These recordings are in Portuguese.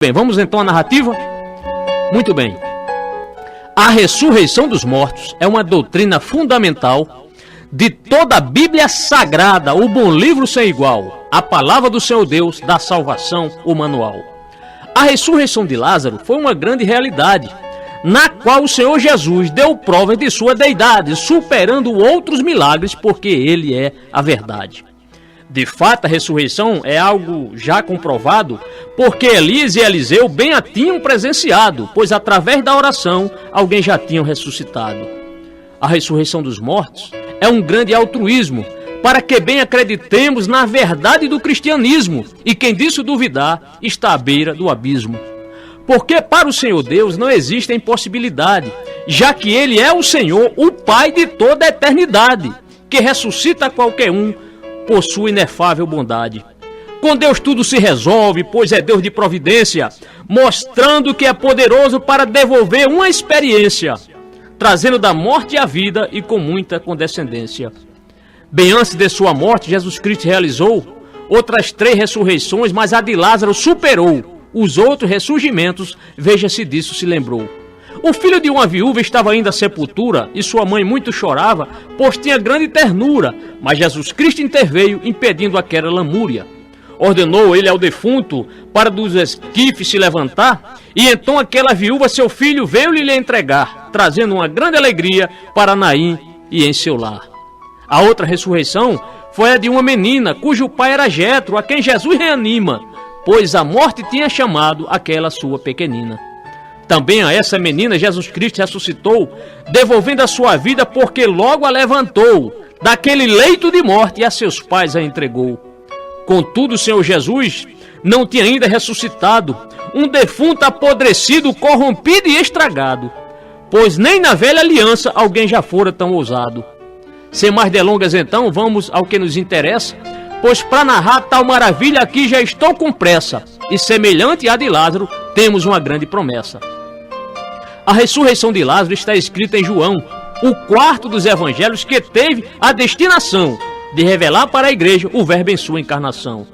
Bem, vamos então à narrativa? Muito bem. A ressurreição dos mortos é uma doutrina fundamental de toda a Bíblia Sagrada, o bom livro sem igual, a palavra do Senhor Deus da salvação, o manual. A ressurreição de Lázaro foi uma grande realidade, na qual o Senhor Jesus deu prova de sua deidade, superando outros milagres, porque ele é a verdade. De fato, a ressurreição é algo já comprovado, porque Elias e Eliseu bem a tinham presenciado, pois através da oração alguém já tinha ressuscitado. A ressurreição dos mortos é um grande altruísmo, para que bem acreditemos na verdade do cristianismo, e quem disso duvidar está à beira do abismo. Porque para o Senhor Deus não existe impossibilidade, já que Ele é o Senhor, o Pai de toda a eternidade, que ressuscita qualquer um por sua inefável bondade. Com Deus tudo se resolve, pois é Deus de providência, mostrando que é poderoso para devolver uma experiência, trazendo da morte a vida e com muita condescendência. Bem antes de sua morte, Jesus Cristo realizou outras 3 ressurreições, mas a de Lázaro superou os outros ressurgimentos, veja se disso se lembrou. O filho de uma viúva estava ainda à sepultura e sua mãe muito chorava, pois tinha grande ternura, mas Jesus Cristo interveio, impedindo aquela lamúria. Ordenou ele ao defunto para dos esquifes se levantar, e então aquela viúva, seu filho, veio-lhe lhe entregar, trazendo uma grande alegria para Naim e em seu lar. A outra ressurreição foi a de uma menina, cujo pai era Jetro, a quem Jesus reanima, pois a morte tinha chamado aquela sua pequenina. Também a essa menina Jesus Cristo ressuscitou, devolvendo a sua vida, porque logo a levantou daquele leito de morte e a seus pais a entregou. Contudo, o Senhor Jesus não tinha ainda ressuscitado, um defunto apodrecido, corrompido e estragado, pois nem na velha aliança alguém já fora tão ousado. Sem mais delongas então, vamos ao que nos interessa, pois para narrar tal maravilha aqui já estou com pressa, e semelhante à de Lázaro, temos uma grande promessa. A ressurreição de Lázaro está escrita em João, o 4º dos evangelhos, que teve a destinação de revelar para a igreja o verbo em sua encarnação.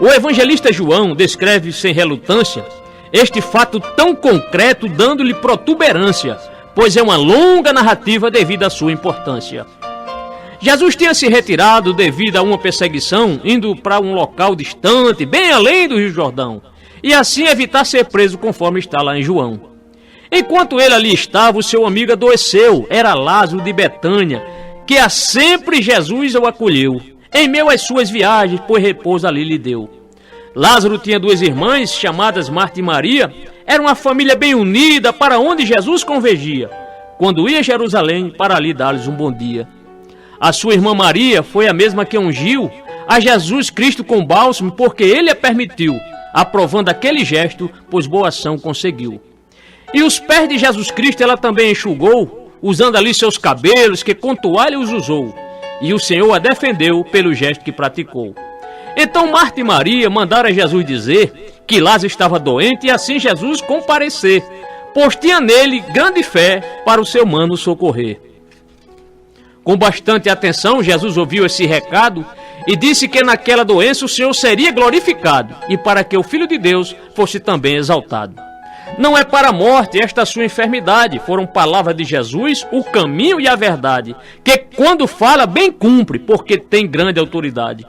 O evangelista João descreve sem relutância este fato tão concreto, dando-lhe protuberância, pois é uma longa narrativa devido à sua importância. Jesus tinha se retirado devido a uma perseguição, indo para um local distante, bem além do Rio Jordão, e assim evitar ser preso, conforme está lá em João. Enquanto ele ali estava, o seu amigo adoeceu, era Lázaro de Betânia, que a sempre Jesus o acolheu, em meio às suas viagens, pois repouso ali lhe deu. Lázaro tinha 2 irmãs, chamadas Marta e Maria, era uma família bem unida, para onde Jesus convergia, quando ia a Jerusalém, para ali dar-lhes um bom dia. A sua irmã Maria foi a mesma que ungiu a Jesus Cristo com bálsamo, porque ele a permitiu, aprovando aquele gesto, pois boa ação conseguiu. E os pés de Jesus Cristo ela também enxugou, usando ali seus cabelos, que com toalha os usou, e o Senhor a defendeu pelo gesto que praticou. Então Marta e Maria mandaram a Jesus dizer que Lázaro estava doente, e assim Jesus comparecer, pois tinha nele grande fé para o seu mano socorrer. Com bastante atenção, Jesus ouviu esse recado e disse que naquela doença o Senhor seria glorificado, e para que o Filho de Deus fosse também exaltado. Não é para a morte esta sua enfermidade, foram palavras de Jesus, o caminho e a verdade, que quando fala bem cumpre, porque tem grande autoridade.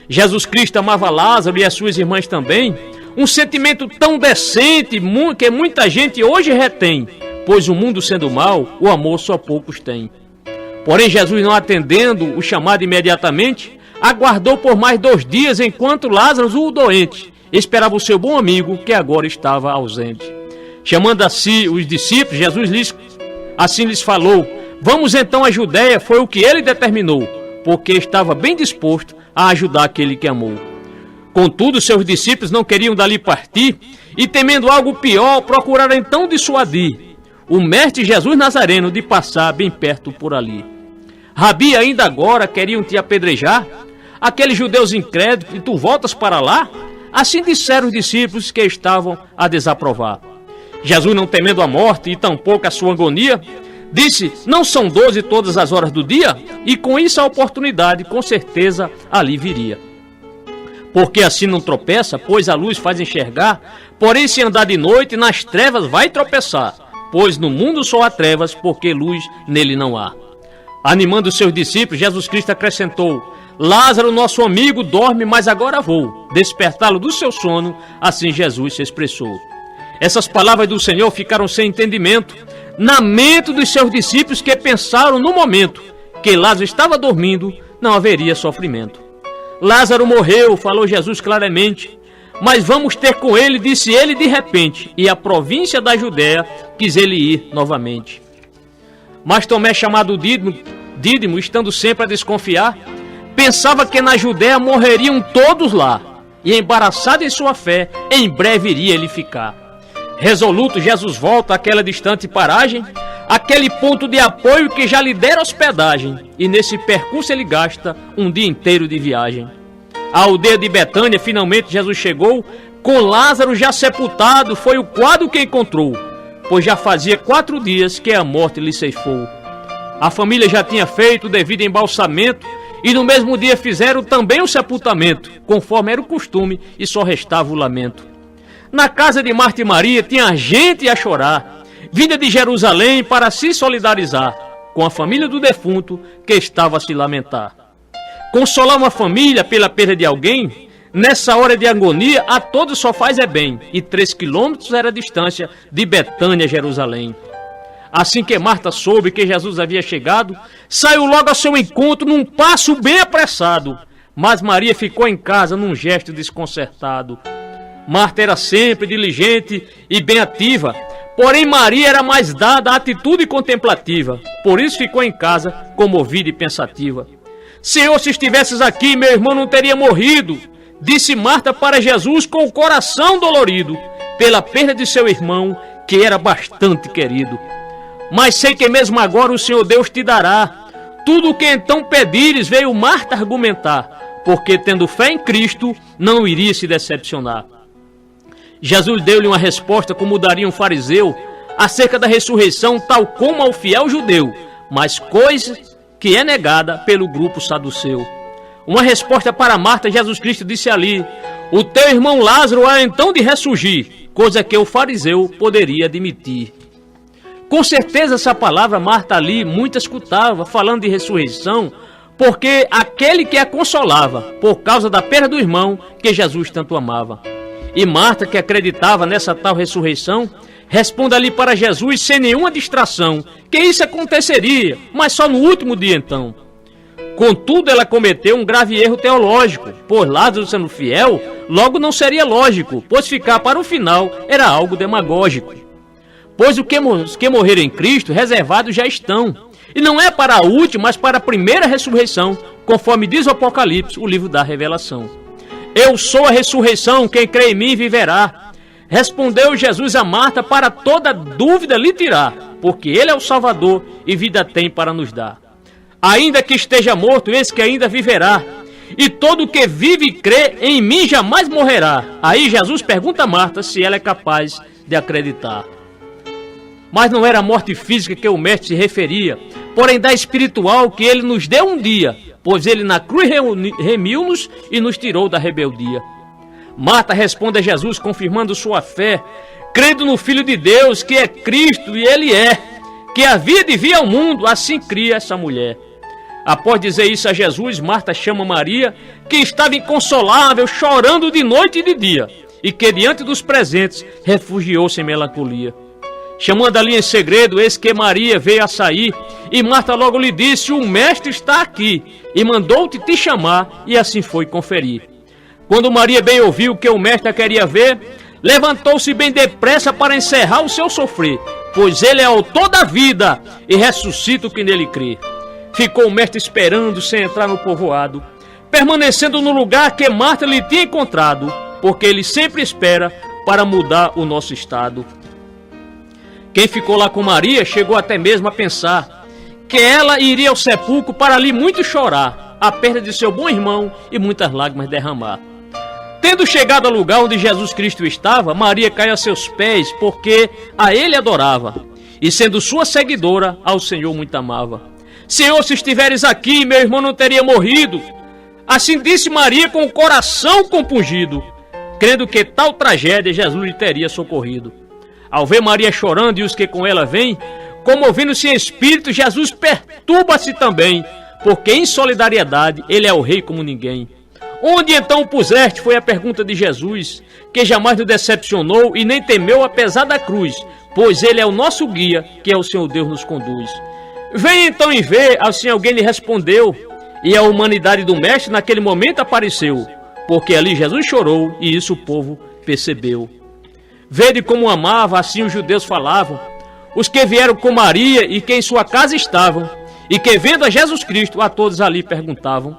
Jesus Cristo amava Lázaro e as suas irmãs também, um sentimento tão decente que muita gente hoje retém, pois o mundo sendo mau, o amor só poucos têm. Porém, Jesus, não atendendo o chamado imediatamente, aguardou por mais 2 dias, enquanto Lázaro, o doente, esperava o seu bom amigo, que agora estava ausente. Chamando a si os discípulos, Jesus assim lhes falou: vamos então à Judéia, foi o que ele determinou, porque estava bem disposto a ajudar aquele que amou. Contudo, seus discípulos não queriam dali partir, e temendo algo pior, procuraram então dissuadir o mestre Jesus Nazareno de passar bem perto por ali. Rabi, ainda agora queriam te apedrejar? Aqueles judeus incrédulos, e tu voltas para lá? Assim disseram os discípulos que estavam a desaprovar. Jesus, não temendo a morte e tampouco a sua agonia, disse: não são 12 todas as horas do dia? E com isso a oportunidade com certeza ali viria. porque assim não tropeça, pois a luz faz enxergar. Porém, se andar de noite, nas trevas vai tropeçar, pois no mundo só há trevas, porque luz nele não há. Animando os seus discípulos, Jesus Cristo acrescentou: Lázaro, nosso amigo, dorme, mas agora vou despertá-lo do seu sono. Assim Jesus se expressou. Essas palavras do Senhor ficaram sem entendimento na mente dos seus discípulos, que pensaram no momento que Lázaro estava dormindo, não haveria sofrimento. Lázaro morreu, falou Jesus claramente, mas vamos ter com ele, disse ele de repente, e a província da Judéia quis ele ir novamente. Mas Tomé, chamado Dídimo, estando sempre a desconfiar, pensava que na Judéia morreriam todos lá, e embaraçado em sua fé, em breve iria ele ficar. Resoluto, Jesus volta àquela distante paragem, aquele ponto de apoio que já lhe dera hospedagem, e nesse percurso ele gasta um dia inteiro de viagem. A aldeia de Betânia, finalmente Jesus chegou, com Lázaro já sepultado, foi o quadro que encontrou, pois já fazia 4 dias que a morte lhe ceifou. A família já tinha feito o devido embalsamento, e no mesmo dia fizeram também o sepultamento, conforme era o costume, e só restava o lamento. Na casa de Marta e Maria tinha gente a chorar, vinda de Jerusalém para se solidarizar com a família do defunto que estava a se lamentar. Consolar uma família pela perda de alguém, nessa hora de agonia, a todos só faz é bem, e 3 quilômetros era a distância de Betânia a Jerusalém. Assim que Marta soube que Jesus havia chegado, saiu logo ao seu encontro num passo bem apressado, mas Maria ficou em casa num gesto desconcertado. Marta era sempre diligente e bem ativa, porém Maria era mais dada à atitude contemplativa, por isso ficou em casa comovida e pensativa. Senhor, se estivesses aqui, meu irmão não teria morrido, disse Marta para Jesus com o coração dolorido, pela perda de seu irmão, que era bastante querido. Mas sei que mesmo agora o Senhor Deus te dará tudo o que então pedires, veio Marta argumentar, porque tendo fé em Cristo, não iria se decepcionar. Jesus deu-lhe uma resposta como daria um fariseu, acerca da ressurreição, tal como ao fiel judeu, mas coisa que é negada pelo grupo saduceu. Uma resposta para Marta, Jesus Cristo disse ali: o teu irmão Lázaro há então de ressurgir, coisa que o fariseu poderia admitir. Com certeza essa palavra Marta ali muito escutava, falando de ressurreição, porque aquele que a consolava, por causa da perda do irmão que Jesus tanto amava. E Marta, que acreditava nessa tal ressurreição, responde ali para Jesus sem nenhuma distração, que isso aconteceria, mas só no último dia então. Contudo, ela cometeu um grave erro teológico, pois Lázaro sendo fiel, logo não seria lógico, pois ficar para o final era algo demagógico. Pois os que morreram em Cristo, reservados já estão, e não é para a última, mas para a primeira ressurreição, conforme diz o Apocalipse, o livro da Revelação. Eu sou a ressurreição, quem crê em mim viverá. Respondeu Jesus a Marta, para toda dúvida lhe tirar, porque ele é o Salvador e vida tem para nos dar. Ainda que esteja morto, eis que ainda viverá, e todo que vive e crê em mim jamais morrerá. Aí Jesus pergunta a Marta se ela é capaz de acreditar. Mas não era a morte física que o mestre se referia, porém da espiritual que ele nos deu um dia, pois ele na cruz remiu-nos e nos tirou da rebeldia. Marta responde a Jesus confirmando sua fé, crendo no Filho de Deus, que é Cristo e ele é, que havia de vir ao mundo, assim cria essa mulher. Após dizer isso a Jesus, Marta chama Maria, que estava inconsolável, chorando de noite e de dia, e que diante dos presentes refugiou-se em melancolia. Chamando ali em segredo, eis que Maria veio a sair, e Marta logo lhe disse: o mestre está aqui, e mandou-te te chamar, e assim foi conferir. Quando Maria bem ouviu que o mestre a queria ver, levantou-se bem depressa para encerrar o seu sofrer, pois ele é autor da vida, e ressuscita o que nele crê. Ficou o mestre esperando sem entrar no povoado, permanecendo no lugar que Marta lhe tinha encontrado, porque ele sempre espera para mudar o nosso estado. Quem ficou lá com Maria chegou até mesmo a pensar que ela iria ao sepulcro para ali muito chorar a perda de seu bom irmão e muitas lágrimas derramar. Tendo chegado ao lugar onde Jesus Cristo estava, Maria caiu a seus pés, porque a ele adorava, e sendo sua seguidora, ao Senhor muito amava. Senhor, se estiveres aqui, meu irmão não teria morrido. Assim disse Maria com o coração compungido, crendo que tal tragédia Jesus lhe teria socorrido. Ao ver Maria chorando e os que com ela vêm, comovendo-se em espírito, Jesus perturba-se também, porque em solidariedade ele é o rei como ninguém. Onde então o puseste? Foi a pergunta de Jesus, que jamais nos decepcionou e nem temeu apesar da cruz, pois ele é o nosso guia, que é o Senhor Deus nos conduz. Vem então e vê, assim alguém lhe respondeu, e a humanidade do mestre naquele momento apareceu, porque ali Jesus chorou e isso o povo percebeu. Vede como amava, assim os judeus falavam, os que vieram com Maria e que em sua casa estavam, e que vendo a Jesus Cristo a todos ali perguntavam.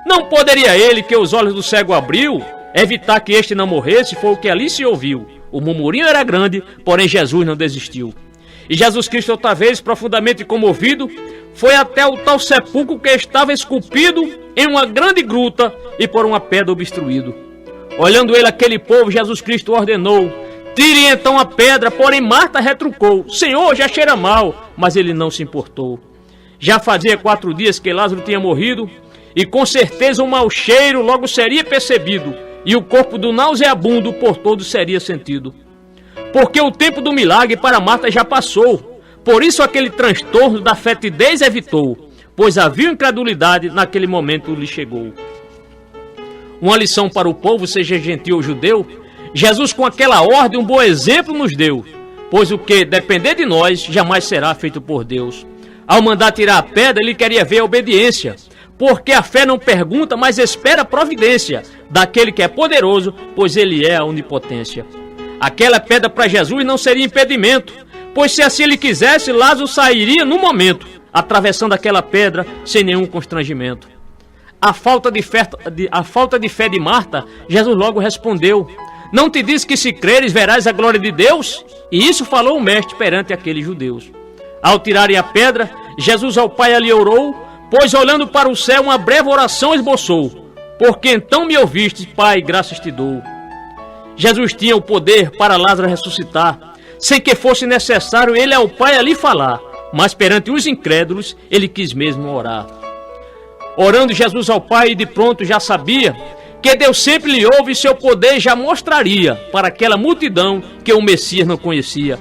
Não poderia ele, que os olhos do cego abriu, evitar que este não morresse? Foi o que ali se ouviu. O murmurinho era grande, porém Jesus não desistiu. E Jesus Cristo, outra vez, profundamente comovido, foi até o tal sepulcro que estava esculpido em uma grande gruta e por uma pedra obstruído. Olhando ele aquele povo, Jesus Cristo ordenou: tirem então a pedra, porém Marta retrucou: Senhor, já cheira mal, mas ele não se importou. Já fazia 4 dias que Lázaro tinha morrido, e com certeza o mau cheiro logo seria percebido, e o corpo do nauseabundo por todos seria sentido. Porque o tempo do milagre para Marta já passou, por isso aquele transtorno da fetidez evitou, pois havia incredulidade naquele momento lhe chegou. Uma lição para o povo, seja gentil ou judeu, Jesus com aquela ordem um bom exemplo nos deu, pois o que depender de nós jamais será feito por Deus. Ao mandar tirar a pedra, ele queria ver a obediência, porque a fé não pergunta, mas espera a providência daquele que é poderoso, pois ele é a onipotência. Aquela pedra para Jesus não seria impedimento, pois se assim ele quisesse, Lázaro sairia no momento, atravessando aquela pedra sem nenhum constrangimento. A falta de fé de Marta, Jesus logo respondeu: não te disse que se creres verás a glória de Deus? E isso falou o mestre perante aqueles judeus. Ao tirarem a pedra, Jesus ao Pai ali orou, pois olhando para o céu uma breve oração esboçou: porque então me ouviste, Pai, graças te dou. Jesus tinha o poder para Lázaro ressuscitar, sem que fosse necessário ele ao Pai ali falar, mas perante os incrédulos ele quis mesmo orar. Orando Jesus ao Pai, de pronto já sabia que Deus sempre lhe ouve e seu poder já mostraria para aquela multidão que o Messias não conhecia.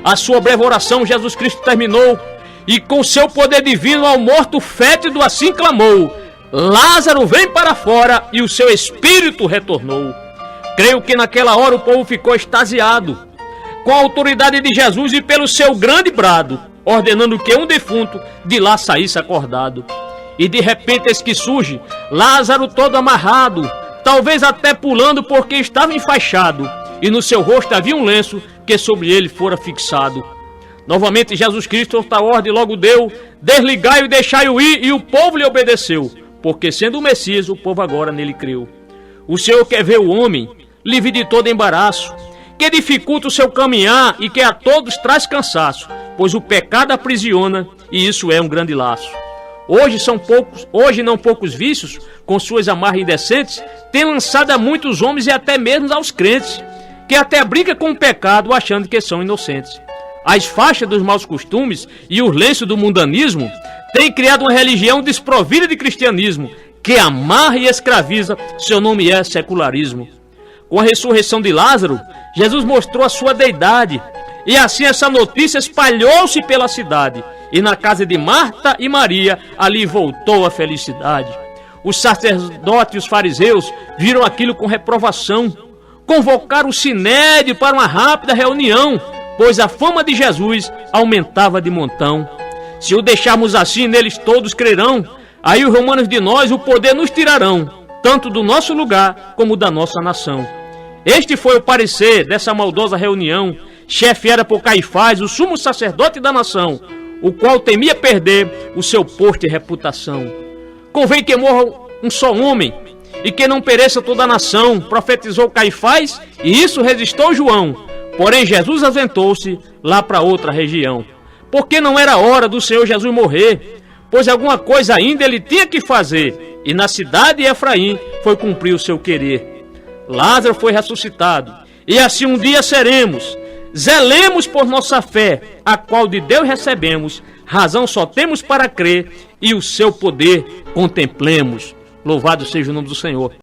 A sua breve oração Jesus Cristo terminou, e com seu poder divino ao morto fétido assim clamou: Lázaro, vem para fora, e o seu espírito retornou. Creio que naquela hora o povo ficou extasiado com a autoridade de Jesus e pelo seu grande brado, ordenando que um defunto de lá saísse acordado. E de repente eis que surge Lázaro todo amarrado, talvez até pulando porque estava enfaixado, e no seu rosto havia um lenço que sobre ele fora fixado. Novamente Jesus Cristo outra ordem logo deu: desligai-o e deixai-o ir, e o povo lhe obedeceu, porque sendo o Messias o povo agora nele creu. O Senhor quer ver o homem livre de todo embaraço, que dificulta o seu caminhar e que a todos traz cansaço, pois o pecado aprisiona e isso é um grande laço. Hoje não poucos vícios, com suas amarras indecentes, têm lançado a muitos homens e até mesmo aos crentes, que até brincam com o pecado achando que são inocentes. As faixas dos maus costumes e os lenços do mundanismo têm criado uma religião desprovida de cristianismo, que amarra e escraviza, seu nome é secularismo. Com a ressurreição de Lázaro, Jesus mostrou a sua deidade, e assim essa notícia espalhou-se pela cidade, e na casa de Marta e Maria, ali voltou a felicidade. Os sacerdotes e os fariseus viram aquilo com reprovação, convocaram o sinédrio para uma rápida reunião, pois a fama de Jesus aumentava de montão. Se o deixarmos assim, neles todos crerão, aí os romanos de nós o poder nos tirarão, tanto do nosso lugar como da nossa nação. Este foi o parecer dessa maldosa reunião, chefiada por Caifás, o sumo sacerdote da nação, o qual temia perder o seu posto e reputação. Convém que morra um só homem, e que não pereça toda a nação, profetizou Caifás, e isso resistiu João. Porém Jesus ausentou-se lá para outra região, porque não era hora do Senhor Jesus morrer, pois alguma coisa ainda ele tinha que fazer, e na cidade de Efraim foi cumprir o seu querer. Lázaro foi ressuscitado, e assim um dia seremos. Zelemos por nossa fé, a qual de Deus recebemos, razão só temos para crer, e o seu poder contemplemos. Louvado seja o nome do Senhor.